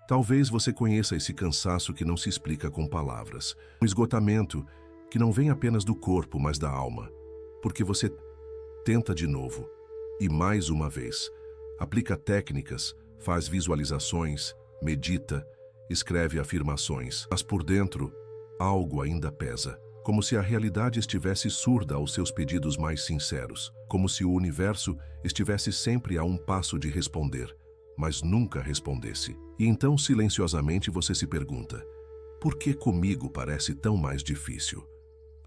Talvez você conheça esse cansaço que não se explica com palavras. Um esgotamento que não vem apenas do corpo, mas da alma. Porque você tenta de novo, e mais uma vez. Aplica técnicas, faz visualizações, medita, escreve afirmações. Mas por dentro, algo ainda pesa. Como se a realidade estivesse surda aos seus pedidos mais sinceros. Como se o universo estivesse sempre a um passo de responder, mas nunca respondesse. E então, silenciosamente, você se pergunta: por que comigo parece tão mais difícil?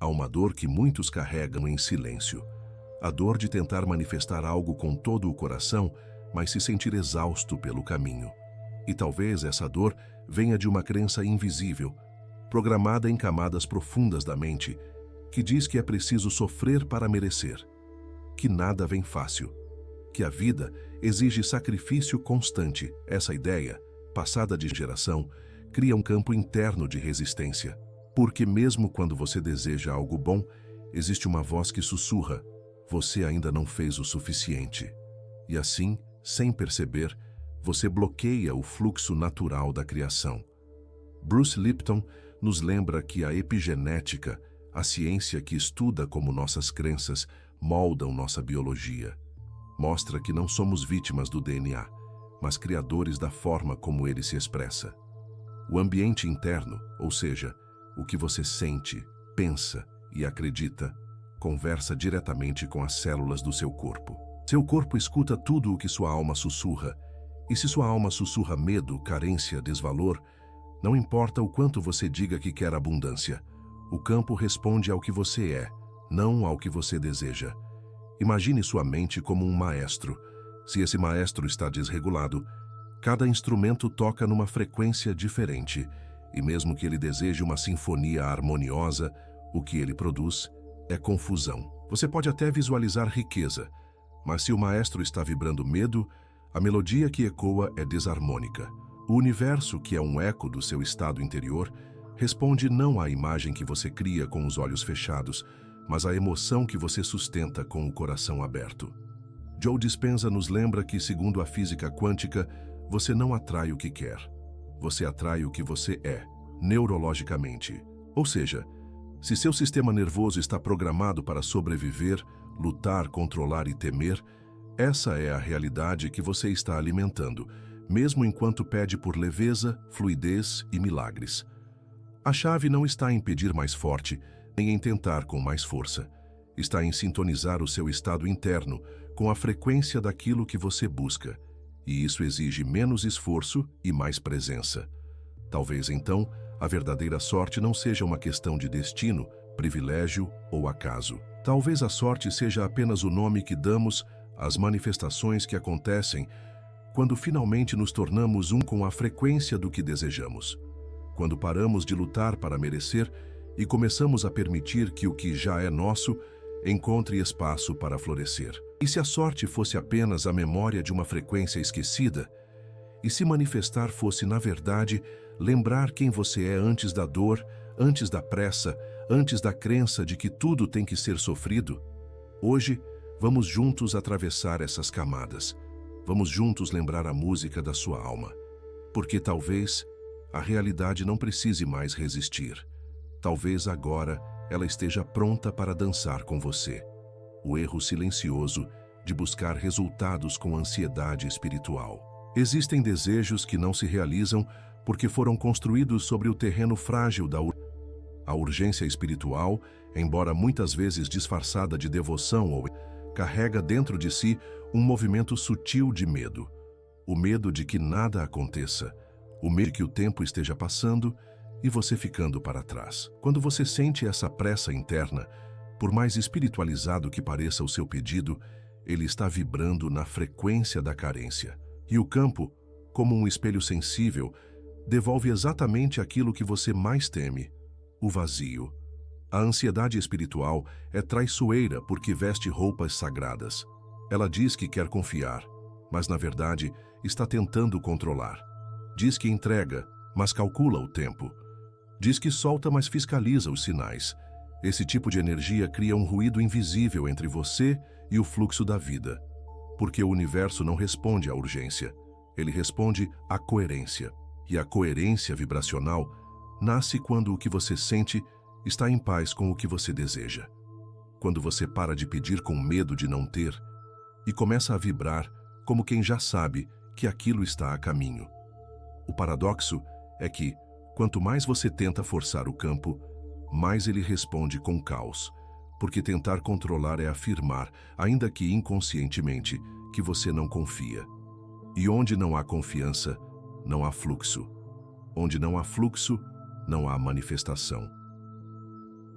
Há uma dor que muitos carregam em silêncio. A dor de tentar manifestar algo com todo o coração, mas se sentir exausto pelo caminho. E talvez essa dor venha de uma crença invisível, programada em camadas profundas da mente, que diz que é preciso sofrer para merecer, que nada vem fácil, que a vida exige sacrifício constante. Essa ideia, passada de geração, cria um campo interno de resistência, porque mesmo quando você deseja algo bom, existe uma voz que sussurra: você ainda não fez o suficiente. E assim, sem perceber, você bloqueia o fluxo natural da criação. Bruce Lipton nos lembra que a epigenética, a ciência que estuda como nossas crenças moldam nossa biologia, mostra que não somos vítimas do DNA, mas criadores da forma como ele se expressa. O ambiente interno, ou seja, o que você sente, pensa e acredita, conversa diretamente com as células do seu corpo. Seu corpo escuta tudo o que sua alma sussurra, e se sua alma sussurra medo, carência, desvalor, não importa o quanto você diga que quer abundância, o campo responde ao que você é, não ao que você deseja. Imagine sua mente como um maestro. Se esse maestro está desregulado, cada instrumento toca numa frequência diferente, e mesmo que ele deseje uma sinfonia harmoniosa, o que ele produz é confusão. Você pode até visualizar riqueza, mas se o maestro está vibrando medo, a melodia que ecoa é desarmônica. O universo, que é um eco do seu estado interior, responde não à imagem que você cria com os olhos fechados, mas à emoção que você sustenta com o coração aberto. Joe Dispenza nos lembra que, segundo a física quântica, você não atrai o que quer. Você atrai o que você é, neurologicamente. Ou seja, se seu sistema nervoso está programado para sobreviver, lutar, controlar e temer, essa é a realidade que você está alimentando, mesmo enquanto pede por leveza, fluidez e milagres. A chave não está em pedir mais forte, nem em tentar com mais força. Está em sintonizar o seu estado interno com a frequência daquilo que você busca. E isso exige menos esforço e mais presença. Talvez, então, a verdadeira sorte não seja uma questão de destino, privilégio ou acaso. Talvez a sorte seja apenas o nome que damos às manifestações que acontecem quando finalmente nos tornamos um com a frequência do que desejamos. Quando paramos de lutar para merecer e começamos a permitir que o que já é nosso encontre espaço para florescer. E se a sorte fosse apenas a memória de uma frequência esquecida? E se manifestar fosse, na verdade, lembrar quem você é antes da dor, antes da pressa, antes da crença de que tudo tem que ser sofrido? Hoje, vamos juntos atravessar essas camadas. Vamos juntos lembrar a música da sua alma. Porque talvez a realidade não precise mais resistir. Talvez agora ela esteja pronta para dançar com você. O erro silencioso de buscar resultados com ansiedade espiritual. Existem desejos que não se realizam porque foram construídos sobre o terreno frágil da A urgência espiritual, embora muitas vezes disfarçada de devoção ou carrega dentro de si um movimento sutil de medo. O medo de que nada aconteça, o medo de que o tempo esteja passando e você ficando para trás. Quando você sente essa pressa interna, por mais espiritualizado que pareça o seu pedido, ele está vibrando na frequência da carência. E o campo, como um espelho sensível, devolve exatamente aquilo que você mais teme: o vazio. A ansiedade espiritual é traiçoeira porque veste roupas sagradas. Ela diz que quer confiar, mas na verdade está tentando controlar. Diz que entrega, mas calcula o tempo. Diz que solta, mas fiscaliza os sinais. Esse tipo de energia cria um ruído invisível entre você e o fluxo da vida. Porque o universo não responde à urgência, ele responde à coerência. E a coerência vibracional nasce quando o que você sente está em paz com o que você deseja. Quando você para de pedir com medo de não ter e começa a vibrar como quem já sabe que aquilo está a caminho. O paradoxo é que, quanto mais você tenta forçar o campo, mais ele responde com caos, porque tentar controlar é afirmar, ainda que inconscientemente, que você não confia. E onde não há confiança, não há fluxo. Onde não há fluxo, não há manifestação.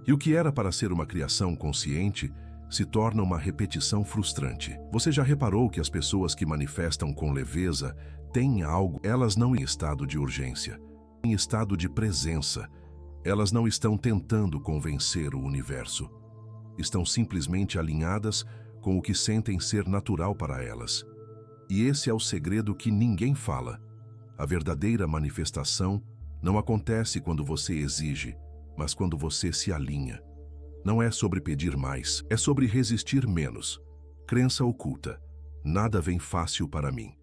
E o que era para ser uma criação consciente se torna uma repetição frustrante. Você já reparou que as pessoas que manifestam com leveza têm algo, elas não em estado de urgência, em estado de presença. Elas não estão tentando convencer o universo. Estão simplesmente alinhadas com o que sentem ser natural para elas. E esse é o segredo que ninguém fala. A verdadeira manifestação não acontece quando você exige, mas quando você se alinha. Não é sobre pedir mais, é sobre resistir menos. Crença oculta. Nada vem fácil para mim.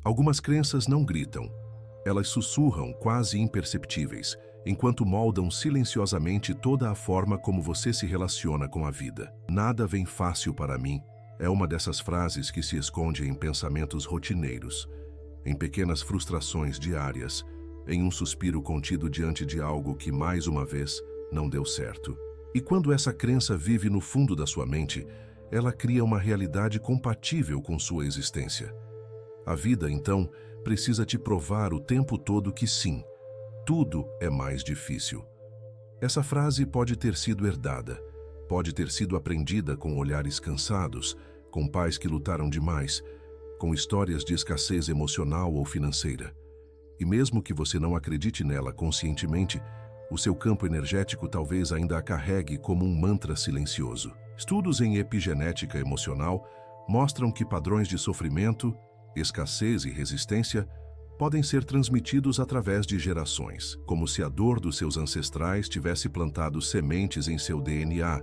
Algumas crenças não gritam. Elas sussurram, quase imperceptíveis, enquanto moldam silenciosamente toda a forma como você se relaciona com a vida. Nada vem fácil para mim é uma dessas frases que se esconde em pensamentos rotineiros, em pequenas frustrações diárias, em um suspiro contido diante de algo que, mais uma vez, não deu certo. E quando essa crença vive no fundo da sua mente, ela cria uma realidade compatível com sua existência. A vida, então, precisa te provar o tempo todo que sim, tudo é mais difícil. Essa frase pode ter sido herdada, pode ter sido aprendida com olhares cansados, com pais que lutaram demais, com histórias de escassez emocional ou financeira. E mesmo que você não acredite nela conscientemente, o seu campo energético talvez ainda a carregue como um mantra silencioso. Estudos em epigenética emocional mostram que padrões de sofrimento, escassez e resistência podem ser transmitidos através de gerações, como se a dor dos seus ancestrais tivesse plantado sementes em seu DNA,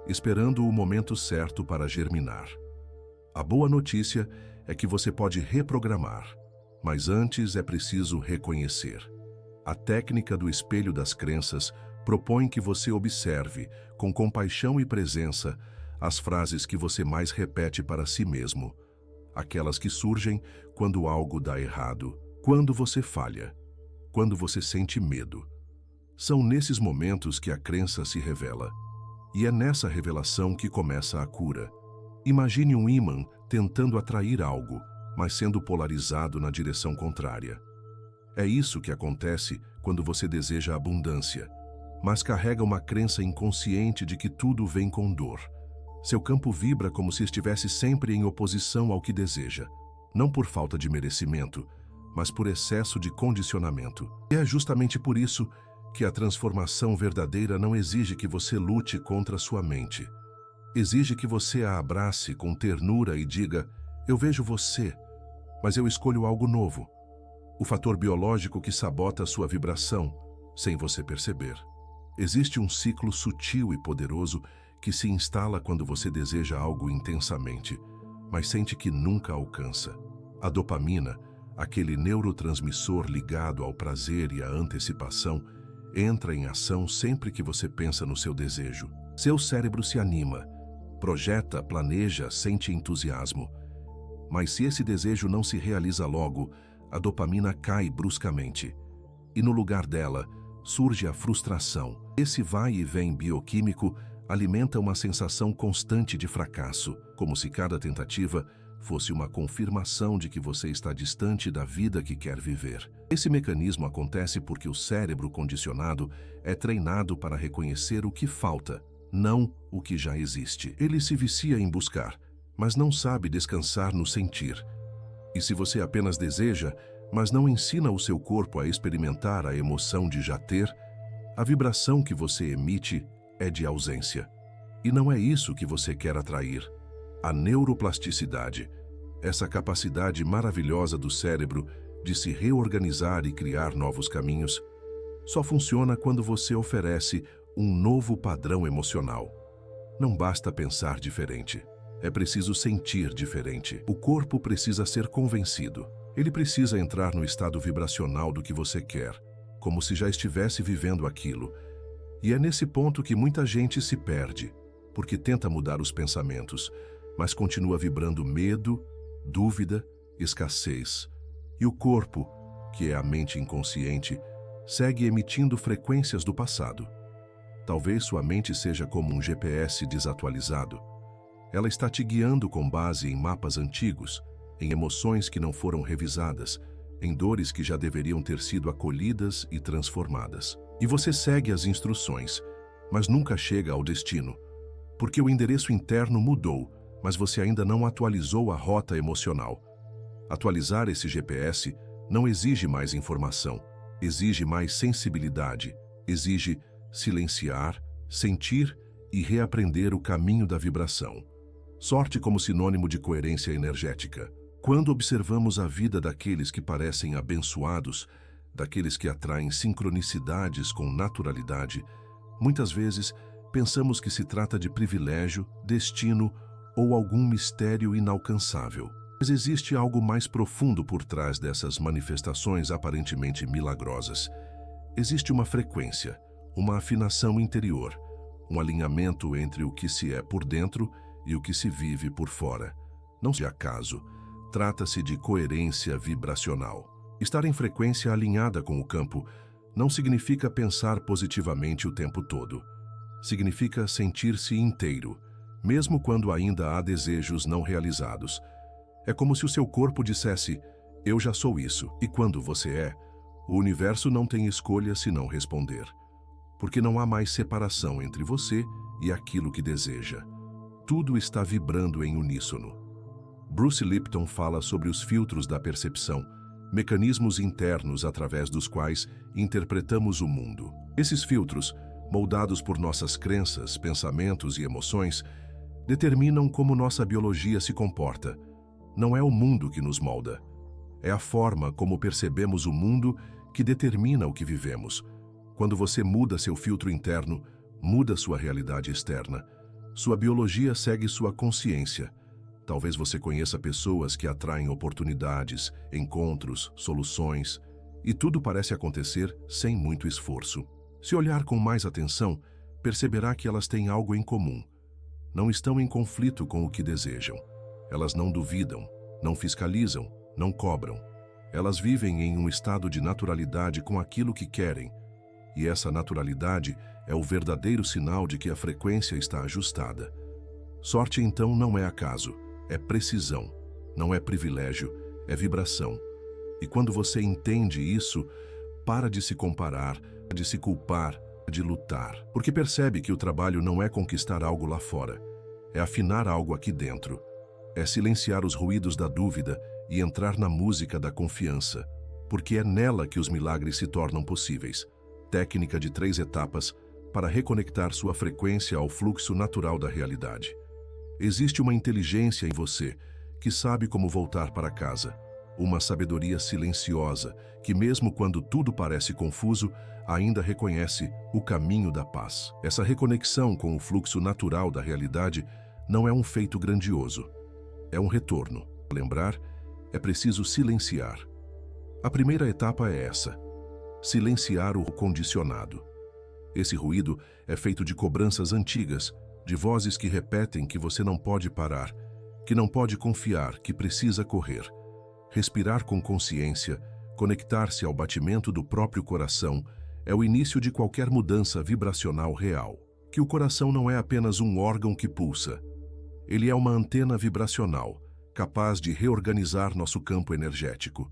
esperando o momento certo para germinar. A boa notícia é que você pode reprogramar, mas antes é preciso reconhecer. A técnica do espelho das crenças propõe que você observe, com compaixão e presença, as frases que você mais repete para si mesmo, aquelas que surgem quando algo dá errado, quando você falha, quando você sente medo. São nesses momentos que a crença se revela. E é nessa revelação que começa a cura. Imagine um ímã tentando atrair algo, mas sendo polarizado na direção contrária. É isso que acontece quando você deseja abundância, mas carrega uma crença inconsciente de que tudo vem com dor. Seu campo vibra como se estivesse sempre em oposição ao que deseja, não por falta de merecimento, mas por excesso de condicionamento. E é justamente por isso que a transformação verdadeira não exige que você lute contra sua mente. Exige que você a abrace com ternura e diga: eu vejo você, mas eu escolho algo novo. O fator biológico que sabota a sua vibração, sem você perceber. Existe um ciclo sutil e poderoso que se instala quando você deseja algo intensamente, mas sente que nunca alcança. A dopamina, aquele neurotransmissor ligado ao prazer e à antecipação, entra em ação sempre que você pensa no seu desejo. Seu cérebro se anima, projeta, planeja, sente entusiasmo. Mas se esse desejo não se realiza logo, a dopamina cai bruscamente. E no lugar dela, surge a frustração. Esse vai e vem bioquímico alimenta uma sensação constante de fracasso, como se cada tentativa fosse uma confirmação de que você está distante da vida que quer viver. Esse mecanismo acontece porque o cérebro condicionado é treinado para reconhecer o que falta, não o que já existe. Ele se vicia em buscar, mas não sabe descansar no sentir. E se você apenas deseja, mas não ensina o seu corpo a experimentar a emoção de já ter, a vibração que você emite é de ausência. E não é isso que você quer atrair. A neuroplasticidade, essa capacidade maravilhosa do cérebro de se reorganizar e criar novos caminhos, só funciona quando você oferece um novo padrão emocional. Não basta pensar diferente. É preciso sentir diferente. O corpo precisa ser convencido. Ele precisa entrar no estado vibracional do que você quer, como se já estivesse vivendo aquilo. E é nesse ponto que muita gente se perde, porque tenta mudar os pensamentos, mas continua vibrando medo, dúvida, escassez. E o corpo, que é a mente inconsciente, segue emitindo frequências do passado. Talvez sua mente seja como um GPS desatualizado. Ela está te guiando com base em mapas antigos, em emoções que não foram revisadas, em dores que já deveriam ter sido acolhidas e transformadas. E você segue as instruções, mas nunca chega ao destino, porque o endereço interno mudou, mas você ainda não atualizou a rota emocional. Atualizar esse GPS não exige mais informação, exige mais sensibilidade, exige silenciar, sentir e reaprender o caminho da vibração. Sorte como sinônimo de coerência energética. Quando observamos a vida daqueles que parecem abençoados, daqueles que atraem sincronicidades com naturalidade, muitas vezes pensamos que se trata de privilégio, destino ou algum mistério inalcançável. Mas existe algo mais profundo por trás dessas manifestações aparentemente milagrosas. Existe uma frequência, uma afinação interior, um alinhamento entre o que se é por dentro e o que se vive por fora. Não de acaso, trata-se de coerência vibracional. Estar em frequência alinhada com o campo não significa pensar positivamente o tempo todo. Significa sentir-se inteiro, mesmo quando ainda há desejos não realizados. É como se o seu corpo dissesse, eu já sou isso, e quando você é, o universo não tem escolha senão responder. Porque não há mais separação entre você e aquilo que deseja. Tudo está vibrando em uníssono. Bruce Lipton fala sobre os filtros da percepção, mecanismos internos através dos quais interpretamos o mundo. Esses filtros, moldados por nossas crenças, pensamentos e emoções, determinam como nossa biologia se comporta. Não é o mundo que nos molda. É a forma como percebemos o mundo que determina o que vivemos. Quando você muda seu filtro interno, muda sua realidade externa. Sua biologia segue sua consciência. Talvez você conheça pessoas que atraem oportunidades, encontros, soluções, e tudo parece acontecer sem muito esforço. Se olhar com mais atenção, perceberá que elas têm algo em comum. Não estão em conflito com o que desejam. Elas não duvidam, não fiscalizam, não cobram. Elas vivem em um estado de naturalidade com aquilo que querem. E essa naturalidade é o verdadeiro sinal de que a frequência está ajustada. Sorte, então, não é acaso, é precisão. Não é privilégio, é vibração. E quando você entende isso, para de se comparar, de se culpar, de lutar. Porque percebe que o trabalho não é conquistar algo lá fora, é afinar algo aqui dentro. É silenciar os ruídos da dúvida e entrar na música da confiança, porque é nela que os milagres se tornam possíveis. Técnica de 3 etapas para reconectar sua frequência ao fluxo natural da realidade. Existe uma inteligência em você que sabe como voltar para casa. Uma sabedoria silenciosa que, mesmo quando tudo parece confuso, ainda reconhece o caminho da paz. Essa reconexão com o fluxo natural da realidade não é um feito grandioso. É um retorno. Para lembrar, é preciso silenciar. A primeira etapa é essa. Silenciar o condicionado. Esse ruído é feito de cobranças antigas, de vozes que repetem que você não pode parar, que não pode confiar, que precisa correr. Respirar com consciência, conectar-se ao batimento do próprio coração, é o início de qualquer mudança vibracional real. Que o coração não é apenas um órgão que pulsa. Ele é uma antena vibracional, capaz de reorganizar nosso campo energético.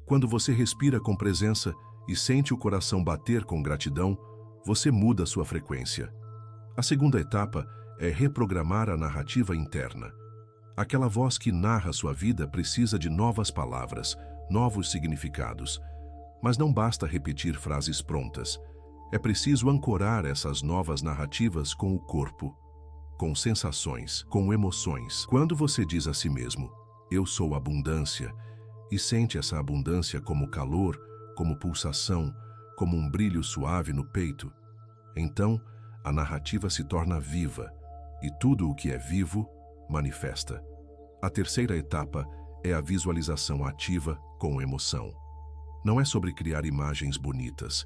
Quando você respira com presença e sente o coração bater com gratidão, você muda sua frequência. A segunda etapa é reprogramar a narrativa interna. Aquela voz que narra sua vida precisa de novas palavras, novos significados. Mas não basta repetir frases prontas. É preciso ancorar essas novas narrativas com o corpo, com sensações, com emoções. Quando você diz a si mesmo, eu sou abundância, e sente essa abundância como calor, como pulsação, como um brilho suave no peito, então a narrativa se torna viva, e tudo o que é vivo manifesta. A terceira etapa é a visualização ativa, com emoção. Não é sobre criar imagens bonitas.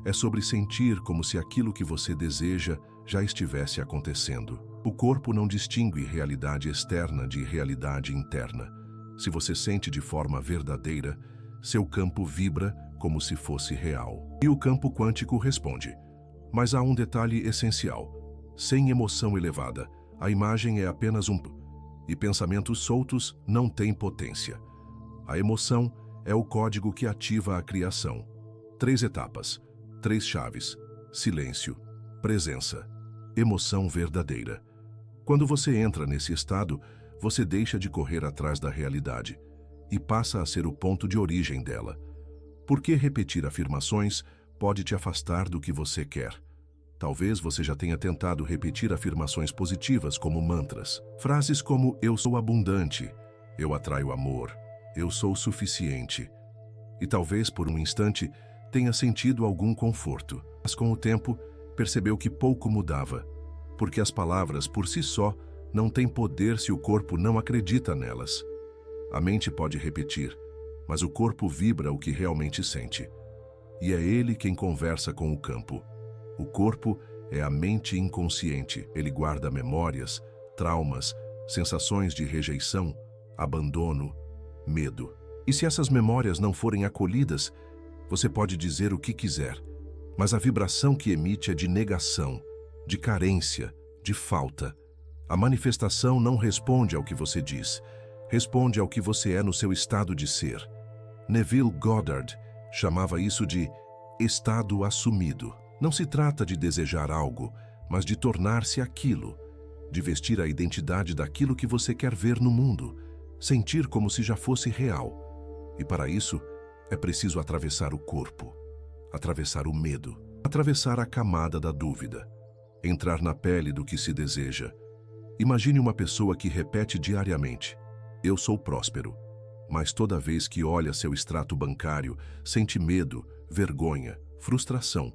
É sobre sentir como se aquilo que você deseja já estivesse acontecendo. O corpo não distingue realidade externa de realidade interna. Se você sente de forma verdadeira, seu campo vibra como se fosse real. E o campo quântico responde. Mas há um detalhe essencial. Sem emoção elevada, a imagem é apenas e pensamentos soltos não têm potência. A emoção é o código que ativa a criação. 3 etapas, 3 chaves: silêncio, presença, emoção verdadeira. Quando você entra nesse estado, você deixa de correr atrás da realidade e passa a ser o ponto de origem dela. Porque repetir afirmações pode te afastar do que você quer. Talvez você já tenha tentado repetir afirmações positivas como mantras. Frases como "eu sou abundante", "eu atraio amor", "eu sou suficiente". E talvez por um instante tenha sentido algum conforto. Mas com o tempo, percebeu que pouco mudava. Porque as palavras por si só não têm poder se o corpo não acredita nelas. A mente pode repetir, mas o corpo vibra o que realmente sente. E é ele quem conversa com o campo. O corpo é a mente inconsciente. Ele guarda memórias, traumas, sensações de rejeição, abandono, medo. E se essas memórias não forem acolhidas, você pode dizer o que quiser, mas a vibração que emite é de negação, de carência, de falta. A manifestação não responde ao que você diz, responde ao que você é no seu estado de ser. Neville Goddard chamava isso de estado assumido. Não se trata de desejar algo, mas de tornar-se aquilo, de vestir a identidade daquilo que você quer ver no mundo, sentir como se já fosse real. E para isso, é preciso atravessar o corpo, atravessar o medo, atravessar a camada da dúvida, entrar na pele do que se deseja. Imagine uma pessoa que repete diariamente: "Eu sou próspero", mas toda vez que olha seu extrato bancário, sente medo, vergonha, frustração.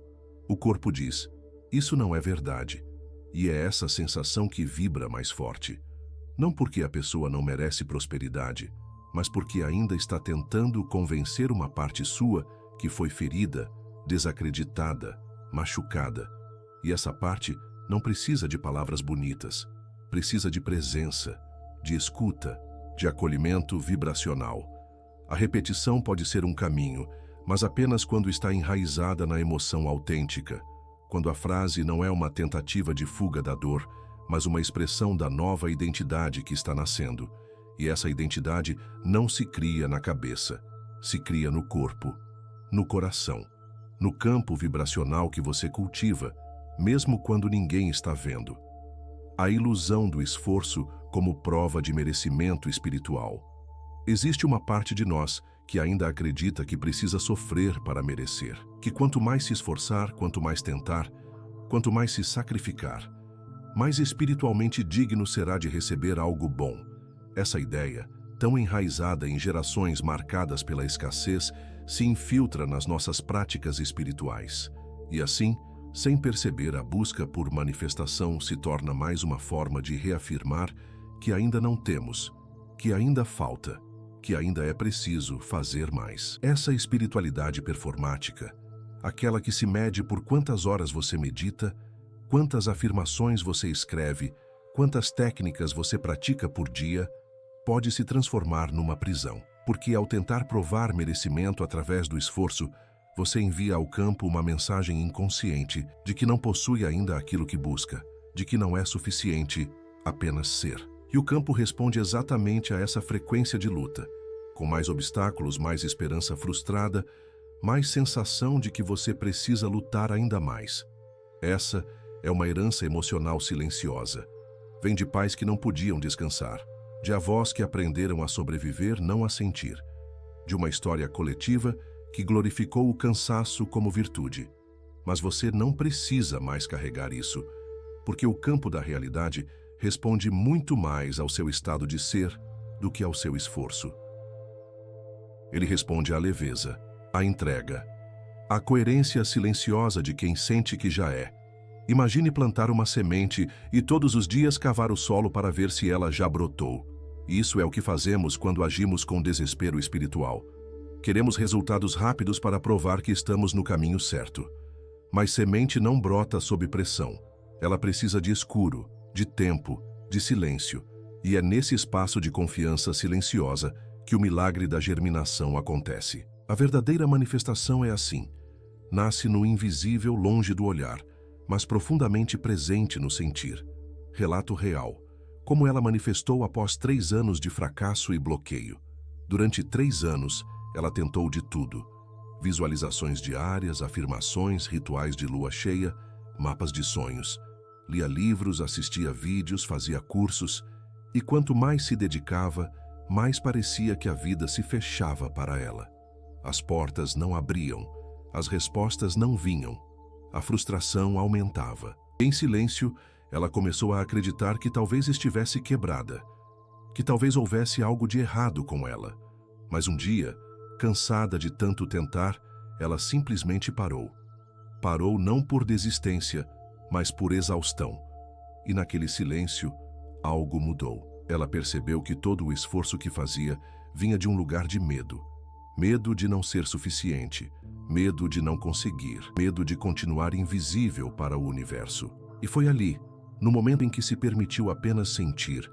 O corpo diz: "Isso não é verdade". E é essa sensação que vibra mais forte. Não porque a pessoa não merece prosperidade, mas porque ainda está tentando convencer uma parte sua que foi ferida, desacreditada, machucada. E essa parte não precisa de palavras bonitas, precisa de presença, de escuta, de acolhimento vibracional. A repetição pode ser um caminho, mas apenas quando está enraizada na emoção autêntica, quando a frase não é uma tentativa de fuga da dor, mas uma expressão da nova identidade que está nascendo. E essa identidade não se cria na cabeça, se cria no corpo, no coração, no campo vibracional que você cultiva, mesmo quando ninguém está vendo. A ilusão do esforço como prova de merecimento espiritual. Existe uma parte de nós que ainda acredita que precisa sofrer para merecer, que quanto mais se esforçar, quanto mais tentar, quanto mais se sacrificar, mais espiritualmente digno será de receber algo bom. Essa ideia, tão enraizada em gerações marcadas pela escassez, se infiltra nas nossas práticas espirituais. E assim, sem perceber, a busca por manifestação se torna mais uma forma de reafirmar que ainda não temos, que ainda falta, que ainda é preciso fazer mais. Essa espiritualidade performática, aquela que se mede por quantas horas você medita, quantas afirmações você escreve, quantas técnicas você pratica por dia, pode se transformar numa prisão. Porque ao tentar provar merecimento através do esforço, você envia ao campo uma mensagem inconsciente de que não possui ainda aquilo que busca, de que não é suficiente apenas ser. E o campo responde exatamente a essa frequência de luta. Com mais obstáculos, mais esperança frustrada, mais sensação de que você precisa lutar ainda mais. Essa é uma herança emocional silenciosa. Vem de pais que não podiam descansar, de avós que aprenderam a sobreviver, não a sentir, de uma história coletiva que glorificou o cansaço como virtude. Mas você não precisa mais carregar isso, porque o campo da realidade responde muito mais ao seu estado de ser do que ao seu esforço. Ele responde à leveza, à entrega, à coerência silenciosa de quem sente que já é. Imagine plantar uma semente e todos os dias cavar o solo para ver se ela já brotou. Isso é o que fazemos quando agimos com desespero espiritual. Queremos resultados rápidos para provar que estamos no caminho certo. Mas semente não brota sob pressão. Ela precisa de escuro, de tempo, de silêncio. E é nesse espaço de confiança silenciosa que o milagre da germinação acontece. A verdadeira manifestação é assim. Nasce no invisível longe do olhar, mas profundamente presente no sentir. Relato real. Como ela manifestou após 3 anos de fracasso e bloqueio. Durante 3 anos, ela tentou de tudo. Visualizações diárias, afirmações, rituais de lua cheia, mapas de sonhos. Lia livros, assistia vídeos, fazia cursos. E quanto mais se dedicava, mais parecia que a vida se fechava para ela. As portas não abriam, as respostas não vinham. A frustração aumentava. Em silêncio, ela começou a acreditar que talvez estivesse quebrada, que talvez houvesse algo de errado com ela. Mas um dia, cansada de tanto tentar, ela simplesmente parou. Parou não por desistência, mas por exaustão. E naquele silêncio, algo mudou. Ela percebeu que todo o esforço que fazia vinha de um lugar de medo. Medo de não ser suficiente, medo de não conseguir, medo de continuar invisível para o universo. E foi ali, no momento em que se permitiu apenas sentir,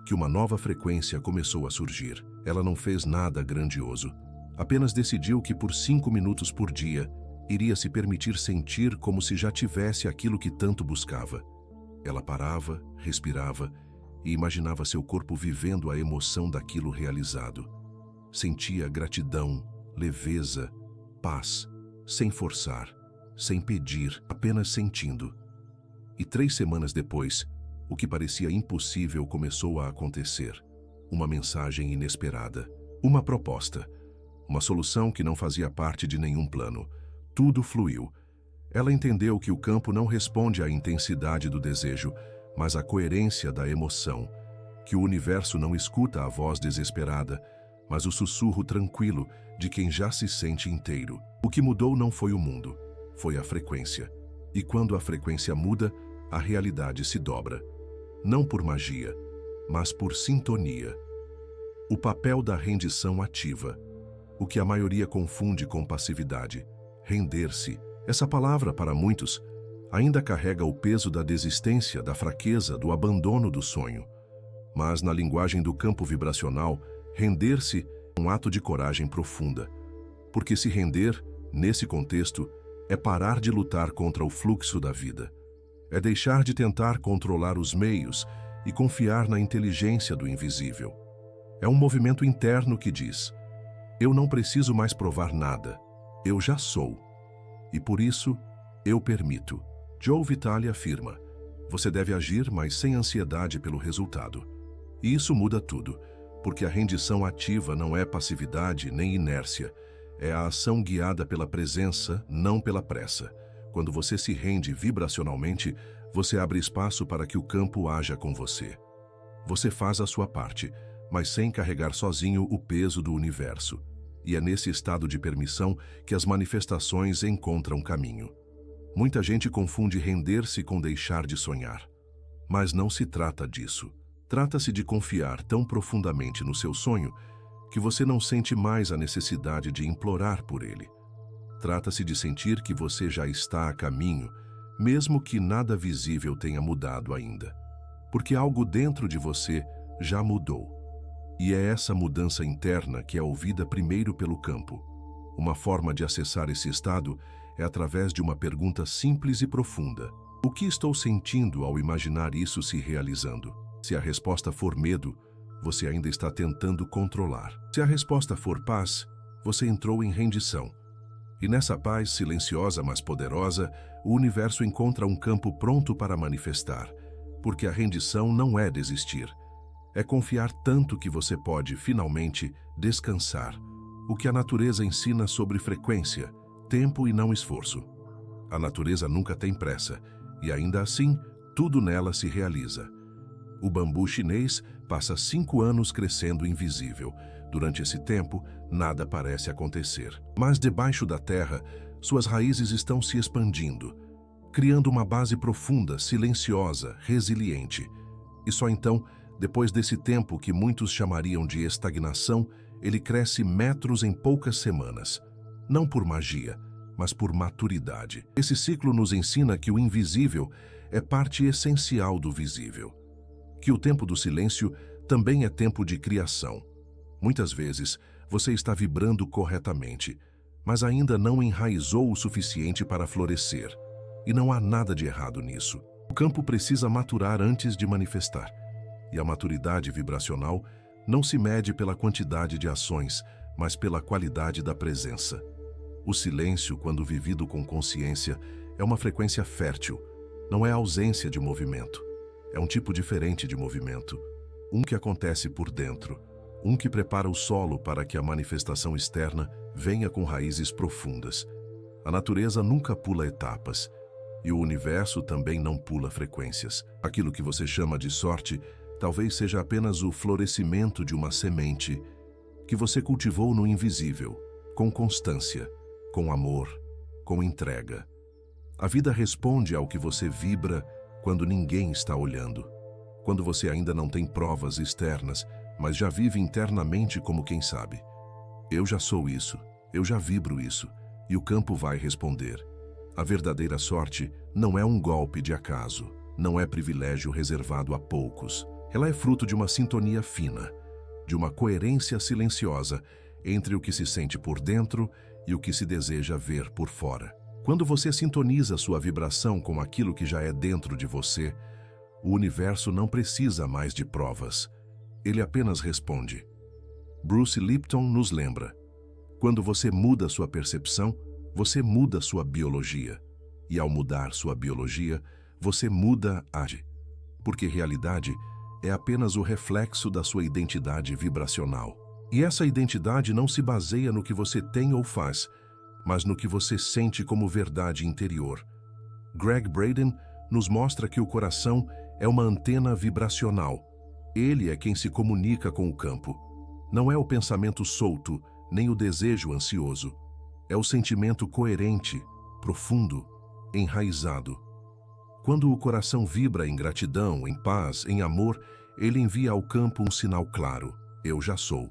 que uma nova frequência começou a surgir. Ela não fez nada grandioso, apenas decidiu que por 5 minutos por dia iria se permitir sentir como se já tivesse aquilo que tanto buscava. Ela parava, respirava e imaginava seu corpo vivendo a emoção daquilo realizado. Sentia gratidão, leveza, paz, sem forçar, sem pedir, apenas sentindo. E 3 semanas depois, o que parecia impossível começou a acontecer. Uma mensagem inesperada, uma proposta, uma solução que não fazia parte de nenhum plano. Tudo fluiu. Ela entendeu que o campo não responde à intensidade do desejo, mas à coerência da emoção, que o universo não escuta a voz desesperada, mas o sussurro tranquilo de quem já se sente inteiro. O que mudou não foi o mundo, foi a frequência. E quando a frequência muda, a realidade se dobra. Não por magia, mas por sintonia. O papel da rendição ativa. O que a maioria confunde com passividade. Render-se. Essa palavra, para muitos, ainda carrega o peso da desistência, da fraqueza, do abandono do sonho. Mas, na linguagem do campo vibracional, render-se é um ato de coragem profunda. Porque se render, nesse contexto, é parar de lutar contra o fluxo da vida. É deixar de tentar controlar os meios e confiar na inteligência do invisível. É um movimento interno que diz: eu não preciso mais provar nada, eu já sou. E por isso, eu permito. Joe Vitale afirma: você deve agir, mas sem ansiedade pelo resultado. E isso muda tudo, porque a rendição ativa não é passividade nem inércia, é a ação guiada pela presença, não pela pressa. Quando você se rende vibracionalmente, você abre espaço para que o campo haja com você. Você faz a sua parte, mas sem carregar sozinho o peso do universo. E é nesse estado de permissão que as manifestações encontram caminho. Muita gente confunde render-se com deixar de sonhar. Mas não se trata disso. Trata-se de confiar tão profundamente no seu sonho que você não sente mais a necessidade de implorar por ele. Trata-se de sentir que você já está a caminho, mesmo que nada visível tenha mudado ainda. Porque algo dentro de você já mudou. E é essa mudança interna que é ouvida primeiro pelo campo. Uma forma de acessar esse estado é através de uma pergunta simples e profunda. O que estou sentindo ao imaginar isso se realizando? Se a resposta for medo, você ainda está tentando controlar. Se a resposta for paz, você entrou em rendição. E nessa paz silenciosa, mas poderosa, o universo encontra um campo pronto para manifestar. Porque a rendição não é desistir. É confiar tanto que você pode, finalmente, descansar. O que a natureza ensina sobre frequência, tempo e não esforço. A natureza nunca tem pressa, e ainda assim, tudo nela se realiza. O bambu chinês passa 5 anos crescendo invisível. Durante esse tempo, nada parece acontecer. Mas debaixo da terra, suas raízes estão se expandindo, criando uma base profunda, silenciosa, resiliente. E só então, depois desse tempo que muitos chamariam de estagnação, ele cresce metros em poucas semanas. Não por magia, mas por maturidade. Esse ciclo nos ensina que o invisível é parte essencial do visível. Que o tempo do silêncio também é tempo de criação. Muitas vezes, você está vibrando corretamente, mas ainda não enraizou o suficiente para florescer. E não há nada de errado nisso. O campo precisa maturar antes de manifestar. E a maturidade vibracional não se mede pela quantidade de ações, mas pela qualidade da presença. O silêncio, quando vivido com consciência, é uma frequência fértil. Não é ausência de movimento. É um tipo diferente de movimento. Um que acontece por dentro. Um que prepara o solo para que a manifestação externa venha com raízes profundas. A natureza nunca pula etapas. E o universo também não pula frequências. Aquilo que você chama de sorte talvez seja apenas o florescimento de uma semente que você cultivou no invisível, com constância, com amor, com entrega. A vida responde ao que você vibra quando ninguém está olhando. Quando você ainda não tem provas externas, mas já vive internamente como quem sabe. Eu já sou isso, eu já vibro isso, e o campo vai responder. A verdadeira sorte não é um golpe de acaso, não é privilégio reservado a poucos. Ela é fruto de uma sintonia fina, de uma coerência silenciosa entre o que se sente por dentro e o que se deseja ver por fora. Quando você sintoniza sua vibração com aquilo que já é dentro de você, o universo não precisa mais de provas. Ele apenas responde. Bruce Lipton nos lembra: quando você muda sua percepção, você muda sua biologia. E ao mudar sua biologia, você muda a porque realidade é apenas o reflexo da sua identidade vibracional. E essa identidade não se baseia no que você tem ou faz, mas no que você sente como verdade interior. Gregg Braden nos mostra que o coração é uma antena vibracional. Ele é quem se comunica com o campo. Não é o pensamento solto, nem o desejo ansioso. É o sentimento coerente, profundo, enraizado. Quando o coração vibra em gratidão, em paz, em amor, ele envia ao campo um sinal claro: eu já sou.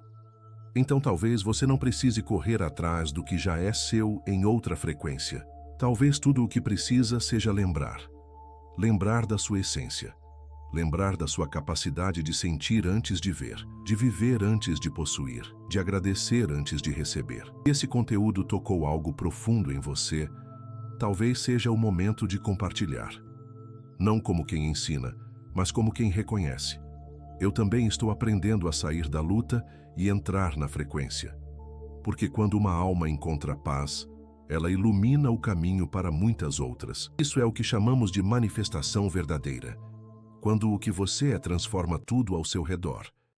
Então talvez você não precise correr atrás do que já é seu em outra frequência. Talvez tudo o que precisa seja lembrar. Lembrar da sua essência. Lembrar da sua capacidade de sentir antes de ver, de viver antes de possuir, de agradecer antes de receber. Se esse conteúdo tocou algo profundo em você, talvez seja o momento de compartilhar. Não como quem ensina, mas como quem reconhece. Eu também estou aprendendo a sair da luta e entrar na frequência. Porque quando uma alma encontra paz, ela ilumina o caminho para muitas outras. Isso é o que chamamos de manifestação verdadeira. Quando o que você é transforma tudo ao seu redor.